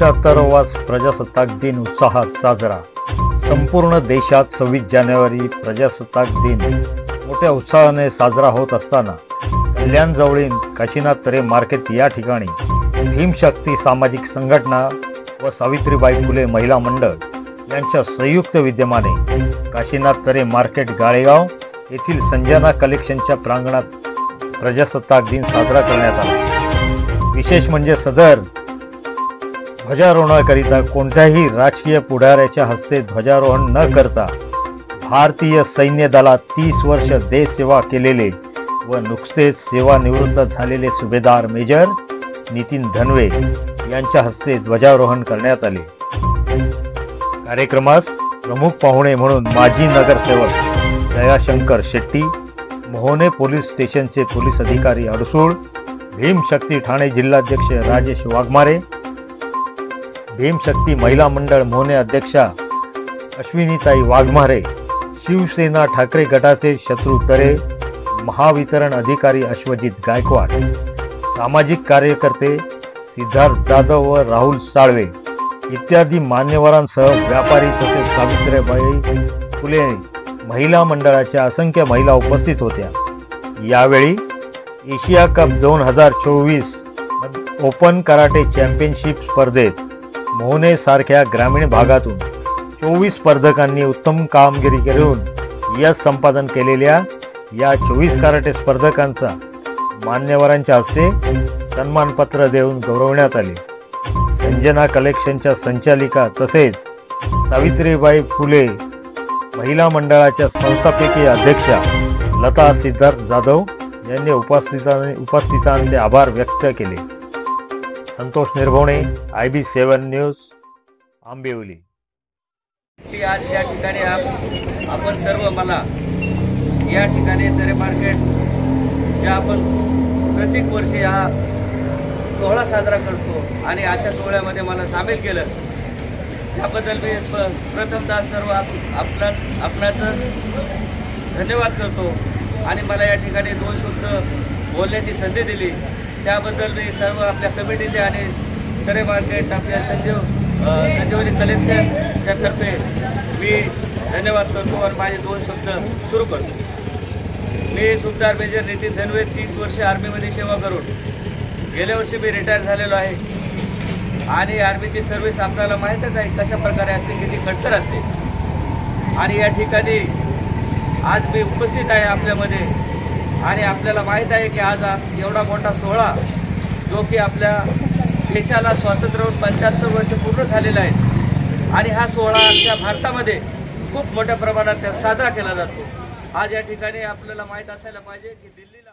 75वा प्रजासत्ताक दिन उत्साहात साजरा। संपूर्ण देशात 26 जानेवारी प्रजासत्ताक दिन मोठ्या उत्साहाने साजरा होत असताना कल्याणजवळील काशीनाथ तरे मार्केट या ठिकाणी भीमशक्ती सामाजिक संघटना व सावित्रीबाई फुले महिला मंडळ यांच्या संयुक्त विद्यमाने काशीनाथ तरे मार्केट गाळेगाव येथील संजना कलेक्शनच्या प्रांगणात प्रजासत्ताक दिन साजरा करण्यात आला। विशेष म्हणजे सदर ध्वजारोहणाकरिता कोणत्याही राजकीय पुढाऱ्याच्या हस्ते ध्वजारोहण न करता भारतीय सैन्य दलात 30 वर्ष देशसेवा केलेले व नुकतेच सेवानिवृत्त झालेले सुभेदार मेजर नितीन धनवे यांच्या हस्ते ध्वजारोहण करण्यात आले। कार्यक्रमास प्रमुख पाहुणे म्हणून माजी नगरसेवक दयाशंकर शेट्टी, मोहने पोलीस स्टेशनचे पोलीस अधिकारी अडसूळ, भीमशक्ती ठाणे जिल्हाध्यक्ष राजेश वाघमारे, भीमशक्ती महिला मंडळ मोहने अध्यक्षा अश्विनीताई वाघमारे, शिवसेना ठाकरे गटाचे शत्रू तरे, महावितरण अधिकारी अश्वजित गायकवाड, सामाजिक कार्यकर्ते सिद्धार्थ जाधव व राहुल साळवे इत्यादी मान्यवरांसह व्यापारी तसेच सावित्रीबाई फुले महिला मंडळाच्या असंख्य महिला उपस्थित होत्या। यावेळी Asia cup 2024 open karate championship स्पर्धेत मोहने सारख्या ग्रामीण भागातून 24 स्पर्धकांनी उत्तम कामगिरी करून यश संपादन केलेल्या या 24 कराटे स्पर्धकांचा मान्यवरांच्या हस्ते सन्मानपत्र देऊन गौरवण्यात आले। संजना कलेक्शनच्या संचालिका तसेच सावित्रीबाई फुले महिला मंडळाच्या संस्थापकीय अध्यक्षा लता सिद्धार्थ जाधव यांनी उपस्थितांचे आभार व्यक्त केले। Santosh Nirbhavane, IB7 news, Ambivali. आज या ठिकाणी आपण सर्व मला या ठिकाणी तरे मार्केट ज्या आपण प्रत्येक वर्षी हा सोहळा साजरा करतो आणि अशा सोहळ्यामध्ये मला सामील केलं त्याबद्दल मी प्रथमतः सर्व आपणाचं धन्यवाद करतो आणि मला या ठिकाणी 2 शब्द बोलण्याची संधी दिली त्याबद्दल मी सर्व आपल्या कमिटीचे आणि तरे मार्केट आपल्या संजीवनी कलेक्शनच्या तर्फे मी धन्यवाद करतो आणि माझे 2 शब्द सुरू करतो। मी सुभेदार मेजर नितीन धनवे 30 वर्ष आर्मीमध्ये सेवा करून गेल्या वर्षी मी रिटायर झालेलो आहे आणि आर्मीची सर्व्हिस आपल्याला माहीतच आहे कशा प्रकारे असते, किती कट्टर असते आणि या ठिकाणी आज मी उपस्थित आहे आपल्यामध्ये आणि आपल्याला माहीत आहे की आज एवढा मोठा सोहळा जो की आपल्या देशाला स्वातंत्र्य होऊन 75 वर्ष पूर्ण झालेला आहे आणि हा सोहळा आपल्या भारतामध्ये खूप मोठ्या प्रमाणात साजरा केला जातो। आज या ठिकाणी आपल्याला माहीत असायला पाहिजे की दिल्लीला